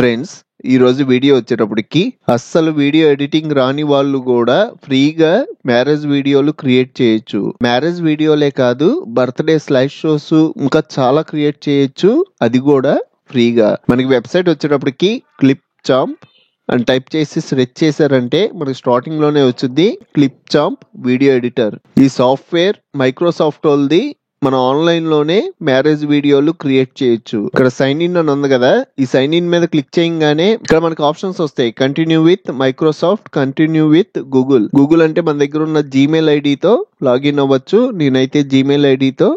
Friends, ఈ రోజు video వచ్చేటప్పటికి అస్సలు వీడియో ఎడిటింగ్ రాని వాళ్ళు కూడా ఫ్రీగా మ్యారేజ్ వీడియోలు క్రియేట్ చేయొచ్చు. మ్యారేజ్ వీడియోలే కాదు, బర్త్డే స్లైడ్ షోస్ ఇంకా చాలా క్రియేట్ చేయొచ్చు, అది కూడా ఫ్రీగా. మనకి వెబ్సైట్ వచ్చేటప్పటికి క్లిప్ చాంప్ అని టైప్ చేసి సెర్చ్ చేశారంటే మనకి స్టార్టింగ్ లోనే వచ్చింది క్లిప్ చాంప్ వీడియో ఎడిటర్. ఈ సాఫ్ట్వేర్ మైక్రోసాఫ్ట్ వాళ్ళది. మన ఆన్లైన్ లోనే మ్యారేజ్ వీడియోలు క్రియేట్ చేయొచ్చు. ఇక్కడ సైన్ ఇన్ అని ఉంది కదా, ఈ సైన్ ఇన్ మీద క్లిక్ చేయగానే ఇక్కడ మనకి ఆప్షన్స్ వస్తాయి. Continue with Microsoft, continue with Google. Google అంటే మన దగ్గర ఉన్న జీమెయిల్ ఐడితో లాగిన్ అవ్వచ్చు. నేనైతే జీమెయిల్ ఐడితో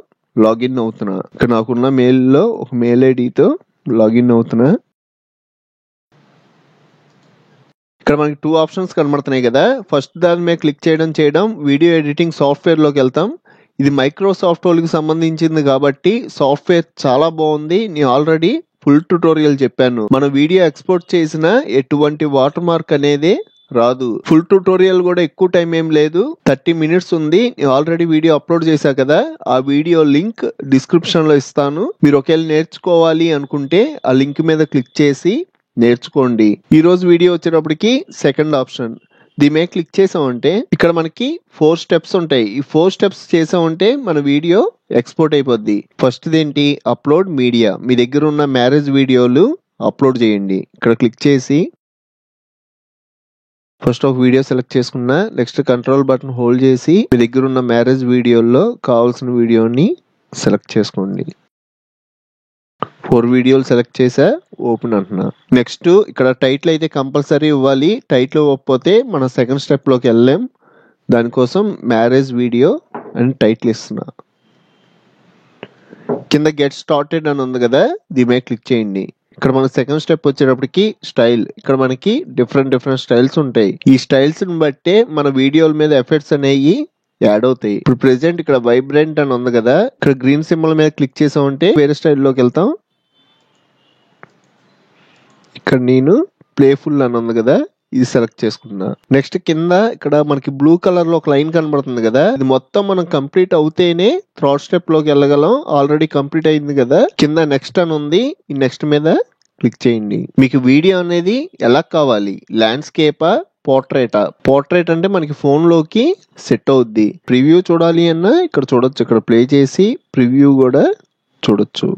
లాగిన్ అవుతున్నా. ఇక్కడ నాకున్న మెయిల్ లో ఒక మెయిల్ ఐడితో లాగిన్ అవుతున్నా. ఇక్కడ మనకి 2 ఆప్షన్స్ కనబడుతున్నాయి కదా. ఫస్ట్ దాని మీద క్లిక్ చేయడం వీడియో ఎడిటింగ్ సాఫ్ట్వేర్ లోకి వెళ్తాం. ఇది మైక్రోసాఫ్ట్ వాళ్ళకి సంబంధించింది కాబట్టి సాఫ్ట్వేర్ చాలా బాగుంది. నేను ఆల్రెడీ ఫుల్ ట్యుటోరియల్ చెప్పాను. మన వీడియో ఎక్స్పోర్ట్ చేసిన ఎటువంటి వాటర్ మార్క్ అనేది రాదు. ఫుల్ ట్యుటోరియల్ కూడా ఎక్కువ టైం ఏం లేదు, 30 minutes ఉంది. నేను ఆల్రెడీ వీడియో అప్లోడ్ చేశా కదా, ఆ వీడియో లింక్ డిస్క్రిప్షన్ లో ఇస్తాను. మీరు ఒకవేళ నేర్చుకోవాలి అనుకుంటే ఆ లింక్ మీద క్లిక్ చేసి నేర్చుకోండి. ఈ రోజు వీడియో వచ్చేటప్పటికి సెకండ్ ఆప్షన్, దీని మీద క్లిక్ చేసామంటే ఇక్కడ మనకి 4 steps ఉంటాయి. ఈ 4 steps చేసామంటే మన వీడియో ఎక్స్పోర్ట్ అయిపోద్ది. ఫస్ట్ ఏంటి, అప్లోడ్ మీడియా. మీ దగ్గర ఉన్న మ్యారేజ్ వీడియోలు అప్లోడ్ చేయండి. ఇక్కడ క్లిక్ చేసి ఫస్ట్ ఒక వీడియో సెలెక్ట్ చేసుకున్నా. నెక్స్ట్ కంట్రోల్ బటన్ హోల్డ్ చేసి మీ దగ్గర ఉన్న మ్యారేజ్ వీడియోల్లో కావాల్సిన వీడియోని సెలెక్ట్ చేసుకోండి. 4 వీడియోలు సెలెక్ట్ చేసా, ఓపెన్ అంటున్నా. నెక్స్ట్ ఇక్కడ టైటిల్ అయితే కంపల్సరీ ఇవ్వాలి. టైటిల్ ఇవ్వకపోతే మన సెకండ్ స్టెప్ లోకి వెళ్ళాం. దానికోసం మ్యారేజ్ వీడియో అని టైటిల్ ఇస్తున్నా. కింద గెట్ స్టార్టెడ్ అని ఉంది కదా, దీని మీద క్లిక్ చేయండి. ఇక్కడ మన సెకండ్ స్టెప్ వచ్చేటప్పటికి స్టైల్. ఇక్కడ మనకి డిఫరెంట్ స్టైల్స్ ఉంటాయి. ఈ స్టైల్స్ ని బట్టే మన వీడియోల మీద ఎఫెక్ట్స్ అనేవి యాడ్ అవుతాయి. ఇప్పుడు ప్రెసెంట్ ఇక్కడ వైబ్రెంట్ అని ఉంది కదా, ఇక్కడ గ్రీన్ సింబల్ మీద క్లిక్ చేసామంటే వేరే స్టైల్లోకి వెళ్తాం. ఇక్కడ నేను ప్లేఫుల్ అని ఉంది కదా, ఇది సెలెక్ట్ చేసుకున్నా. నెక్స్ట్ కింద ఇక్కడ మనకి బ్లూ కలర్ లో ఒక లైన్ కనబడుతుంది కదా, ఇది మొత్తం మనం కంప్లీట్ అవుతేనే థర్డ్ స్టెప్ లోకి వెళ్ళగలం. ఆల్రెడీ కంప్లీట్ అయింది కదా. కింద నెక్స్ట్ అని ఉంది, ఈ నెక్స్ట్ మీద క్లిక్ చేయండి. మీకు వీడియో అనేది ఎలా కావాలి, ల్యాండ్స్కేపా పోర్ట్రేటా? పోర్ట్రేట్ అంటే మనకి ఫోన్ లోకి సెట్ అవుద్ది. ప్రివ్యూ చూడాలి అన్నా ఇక్కడ చూడొచ్చు. ఇక్కడ ప్లే చేసి ప్రివ్యూ కూడా చూడొచ్చు.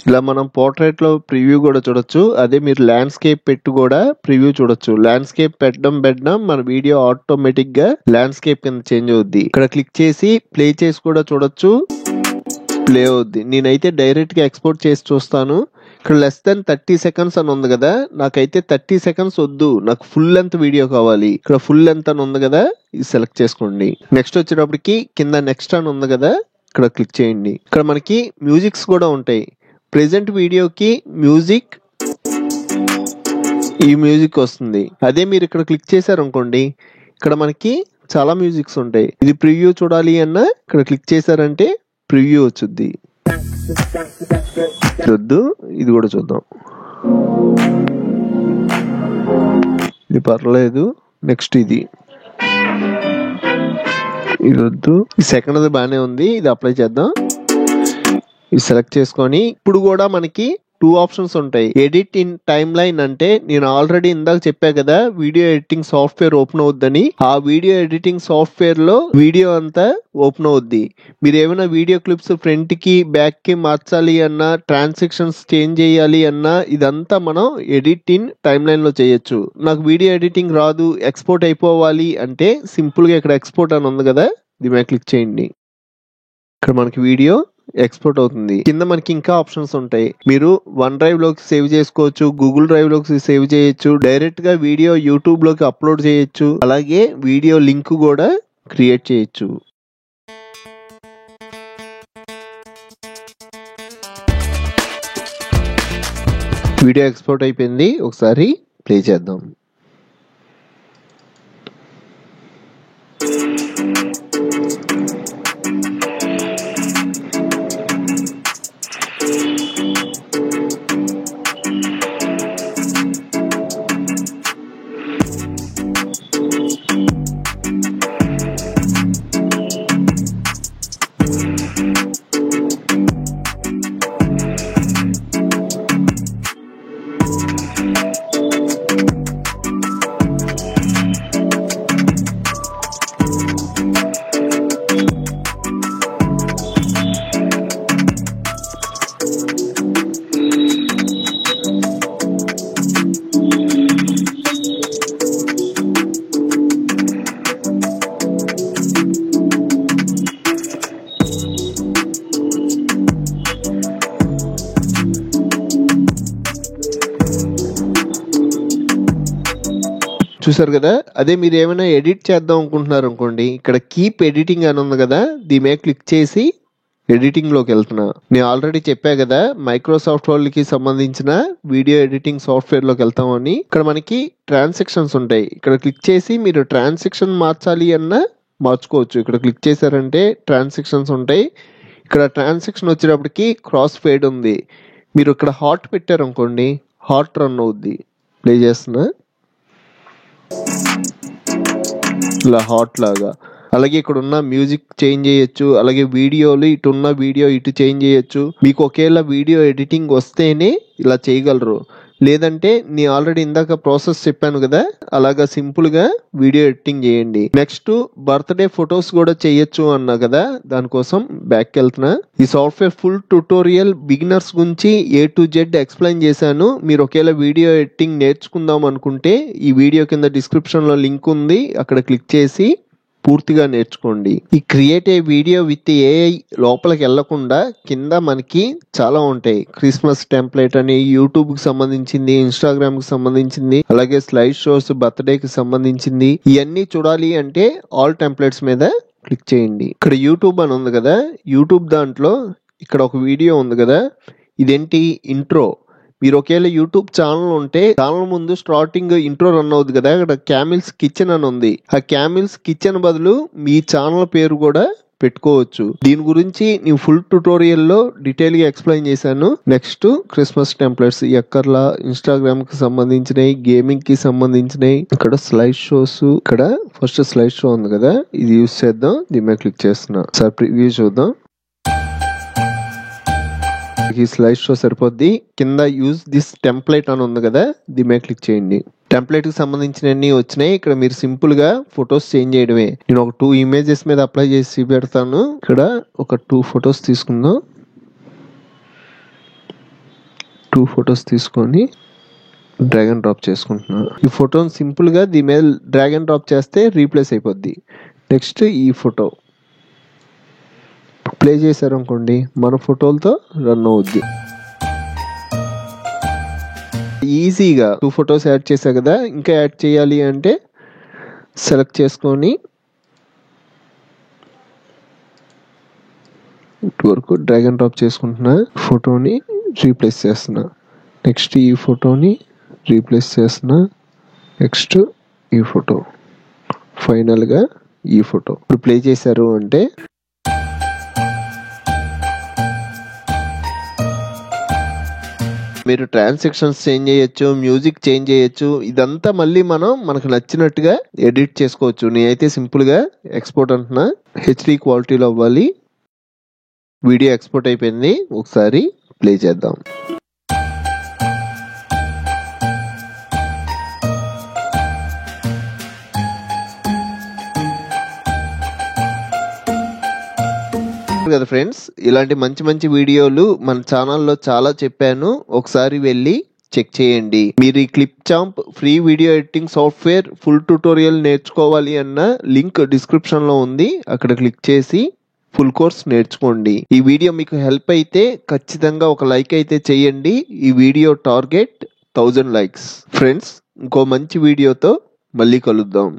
ఇలా మనం పోర్ట్రేట్ లో ప్రివ్యూ కూడా చూడొచ్చు. అదే మీరు ల్యాండ్స్కేప్ పెట్టి కూడా ప్రివ్యూ చూడొచ్చు. ల్యాండ్స్కేప్ పెట్టడం మన వీడియో ఆటోమేటిక్ గా ల్యాండ్స్కేప్ కింద చేంజ్ అవుద్ది. ఇక్కడ క్లిక్ చేసి ప్లే చేసి కూడా చూడొచ్చు, ప్లే అవుద్ది. నేనైతే డైరెక్ట్ గా ఎక్స్పోర్ట్ చేసి చూస్తాను. ఇక్కడ లెస్ దెన్ 30 seconds అని ఉంది కదా, నాకైతే 30 seconds వద్దు, నాకు ఫుల్ లెంత్ వీడియో కావాలి. ఇక్కడ ఫుల్ లెంత్ అని ఉంది కదా, ఇది సెలెక్ట్ చేసుకోండి. నెక్స్ట్ వచ్చేటప్పటికి కింద నెక్స్ట్ అని ఉంది కదా, ఇక్కడ క్లిక్ చేయండి. ఇక్కడ మనకి మ్యూజిక్స్ కూడా ఉంటాయి. ప్రెజెంట్ వీడియోకి మ్యూజిక్, ఈ మ్యూజిక్ వస్తుంది. అదే మీరు ఇక్కడ క్లిక్ చేశారు అనుకోండి, ఇక్కడ మనకి చాలా మ్యూజిక్స్ ఉంటాయి. ఇది ప్రివ్యూ చూడాలి అన్నా ఇక్కడ క్లిక్ చేశారంటే ప్రివ్యూ వచ్చుద్ది. వద్దు, ఇది కూడా చూద్దాం. ఇది పర్లేదు. నెక్స్ట్ ఇది వద్దు. ఈ సెకండ్ అది బాగానే ఉంది, ఇది అప్లై చేద్దాం. ఇది సెలెక్ట్ చేసుకొని ఇప్పుడు కూడా మనకి 2 ఆప్షన్స్ ఉంటాయి. ఎడిట్ ఇన్ టైమ్ లైన్ అంటే నేను ఆల్రెడీ ఇందాక చెప్పా కదా, వీడియో ఎడిటింగ్ సాఫ్ట్వేర్ ఓపెన్ అవుద్దని. ఆ వీడియో ఎడిటింగ్ సాఫ్ట్వేర్ లో వీడియో అంతా ఓపెన్ అవుద్ది. మీరు ఏమైనా వీడియో క్లిప్స్ ఫ్రంట్ కి బ్యాక్ కి మార్చాలి అన్నా, ట్రాన్సాక్షన్స్ చేంజ్ చేయాలి అన్నా, ఇదంతా మనం ఎడిట్ ఇన్ టైమ్ లైన్ లో చేయొచ్చు. నాకు వీడియో ఎడిటింగ్ రాదు, ఎక్స్పోర్ట్ అయిపోవాలి అంటే సింపుల్ గా ఇక్కడ ఎక్స్పోర్ట్ అని ఉంది కదా, దీని మీద క్లిక్ చేయండి. ఇక్కడ మనకి వీడియో ఎక్స్పోర్ట్ అవుతుంది. కింద మనకి ఇంకా ఆప్షన్స్ ఉంటాయి. మీరు OneDrive లోకి సేవ్ చేసుకోవచ్చు, గూగుల్ డ్రైవ్ లోకి సేవ్ చేయొచ్చు, డైరెక్ట్ గా వీడియో యూట్యూబ్ లోకి అప్లోడ్ చేయొచ్చు, అలాగే వీడియో లింక్ కూడా క్రియేట్ చేయొచ్చు. వీడియో ఎక్స్పోర్ట్ అయిపోయింది, ఒకసారి ప్లే చేద్దాం. చూసారు కదా. అదే మీరు ఏమైనా ఎడిట్ చేద్దాం అనుకుంటున్నారు అనుకోండి, ఇక్కడ కీప్ ఎడిటింగ్ అని ఉంది కదా, దీని మీద క్లిక్ చేసి ఎడిటింగ్ లోకి వెళ్తున్నా. నేను ఆల్రెడీ చెప్పా కదా మైక్రోసాఫ్ట్ వర్డ్ కి సంబంధించిన వీడియో ఎడిటింగ్ సాఫ్ట్వేర్ లోకి వెళ్తామని. ఇక్కడ మనకి ట్రాన్సాక్షన్స్ ఉంటాయి, ఇక్కడ క్లిక్ చేసి మీరు ట్రాన్సాక్షన్ మార్చాలి అన్నా మార్చుకోవచ్చు. ఇక్కడ క్లిక్ చేశారంటే ట్రాన్సాక్షన్స్ ఉంటాయి. ఇక్కడ ట్రాన్సాక్షన్ వచ్చేటప్పటికి క్రాస్ ఫేడ్ ఉంది. మీరు ఇక్కడ హాట్ పెట్టారు అనుకోండి, హాట్ రన్ అవుద్ది. ప్లే చేస్తున్నా, ఇలా హాట్ లాగా. అలాగే ఇక్కడ ఉన్న మ్యూజిక్ చేంజ్ చేయొచ్చు, అలాగే వీడియోలు ఇటు ఉన్న వీడియో ఇటు చేంజ్ చేయొచ్చు. మీకు ఒకేలా వీడియో ఎడిటింగ్ వస్తేనే ఇలా చేయగలరు, లేదంటే నేను ఆల్రెడీ ఇందాక ప్రాసెస్ చెప్పాను కదా, అలాగా సింపుల్ గా వీడియో ఎడిటింగ్ చేయండి. నెక్స్ట్ బర్త్డే ఫొటోస్ కూడా చేయొచ్చు అన్నా కదా, దానికోసం బ్యాక్ వెళ్తున్నా. ఈ సాఫ్ట్వేర్ ఫుల్ ట్యుటోరియల్ బిగినర్స్ గురించి A to Z ఎక్స్ప్లెయిన్ చేశాను. మీరు ఒకేలా వీడియో ఎడిటింగ్ నేర్చుకుందాం అనుకుంటే ఈ వీడియో కింద డిస్క్రిప్షన్ లో లింక్ ఉంది, అక్కడ క్లిక్ చేసి పూర్తిగా నేర్చుకోండి. ఈ create a video with AI లోపలికి వెళ్లకుండా కింద మనకి చాలా ఉంటాయి. క్రిస్మస్ టెంప్లెట్ అని, యూట్యూబ్ కి సంబంధించింది, ఇన్స్టాగ్రామ్ కి సంబంధించింది, అలాగే స్లైడ్ షోస్, బర్త్డే కి సంబంధించింది. ఇవన్నీ చూడాలి అంటే ఆల్ టెంప్లెట్స్ మీద క్లిక్ చేయండి. ఇక్కడ యూట్యూబ్ అని ఉంది కదా, యూట్యూబ్ దాంట్లో ఇక్కడ ఒక వీడియో ఉంది కదా, ఇదేంటి ఇంట్రో. మీరు ఒకేలా యూట్యూబ్ ఛానల్ ఉంటే ఛానల్ ముందు స్టార్టింగ్ ఇంట్రో రన్ అవుతుంది కదా, ఇక్కడ క్యామిల్స్ కిచెన్ అని ఉంది. ఆ క్యామిల్స్ కిచెన్ బదులు మీ ఛానల్ పేరు కూడా పెట్టుకోవచ్చు. దీని గురించి నేను ఫుల్ ట్యుటోరియల్ లో డీటెయిల్ గా ఎక్స్ప్లెయిన్ చేశాను. నెక్స్ట్ క్రిస్మస్ టెంప్లెట్స్ ఎక్కర్లా, ఇన్స్టాగ్రామ్ కి సంబంధించినవి, గేమింగ్ కి సంబంధించినవి. ఇక్కడ స్లైడ్ షోస్, ఇక్కడ ఫస్ట్ స్లైడ్ షో ఉంది కదా, ఇది యూజ్ చేద్దాం. దీని మీద క్లిక్ చేస్తున్నా. సార్ ప్రివ్యూ చూద్దాం. ఈ స్లైడ్ షో సరిపోద్ది. కింద యూజ్ దిస్ టెంప్లెట్ అని ఉంది కదా, దీని మీద క్లిక్ చేయండి. టెంప్లెట్ కి సంబంధించినవన్నీ వచ్చినాయి. ఇక్కడ మీరు సింపుల్ గా ఫొటోస్ చేంజ్ చేయడమే. నేను ఒక 2 ఇమేజెస్ మీద అప్లై చేసి పెడతాను. ఇక్కడ ఒక 2 ఫొటోస్ తీసుకుందాం. 2 ఫొటోస్ తీసుకొని డ్రాగ్ అండ్ డ్రాప్ చేసుకుంటున్నా. ఈ ఫోటోని సింపుల్ గా దీని మీద డ్రాగ్ అండ్ డ్రాప్ చేస్తే రీప్లేస్ అయిపోద్ది. నెక్స్ట్ ఈ ఫోటో ప్లే చేశారు అనుకోండి, మన ఫోటోలతో రన్ అవుద్ది. ఈజీగా 2 ఫొటోస్ యాడ్ చేశా కదా, ఇంకా యాడ్ చేయాలి అంటే సెలెక్ట్ చేసుకొని ఇటు వరకు డ్రాగ్ అండ్ డ్రాప్ చేసుకుంటున్నా. ఫోటోని రీప్లేస్ చేస్తున్నా. నెక్స్ట్ ఈ ఫోటోని రీప్లేస్ చేస్తున్నా. నెక్స్ట్ ఈ ఫోటో, ఫైనల్గా ఈ ఫోటో. ఇప్పుడు ప్లే చేశారు అంటే మీరు ట్రాన్సాక్షన్స్ చేంజ్ చేయొచ్చు, మ్యూజిక్ చేంజ్ చేయొచ్చు. ఇదంతా మళ్ళీ మనకు నచ్చినట్టుగా ఎడిట్ చేసుకోవచ్చు. నేనైతే సింపుల్ గా ఎక్స్పోర్ట్ అంటున్నా. HD క్వాలిటీలో అవ్వాలి. వీడియో ఎక్స్పోర్ట్ అయిపోయింది. ఒకసారి ప్లే చేద్దాం. కదా ఫ్రెండ్స్, ఇలాంటి మంచి మంచి వీడియోలు మన ఛానల్లో చాలా చెప్పాను, ఒకసారి వెళ్ళి చెక్ చేయండి. మీరు ఈ clip champ free video editing software full tutorial నేర్చుకోవాలి అన్న లింక్ డిస్క్రిప్షన్ లో ఉంది, అక్కడ క్లిక్ చేసి ఫుల్ కోర్స్ నేర్చుకోండి. ఈ వీడియో మీకు హెల్ప్ అయితే ఖచ్చితంగా ఒక లైక్ అయితే చేయండి. ఈ వీడియో టార్గెట్ 1000 లైక్స్. ఫ్రెండ్స్, ఇంకో మంచి వీడియోతో మళ్ళీ కలుద్దాం.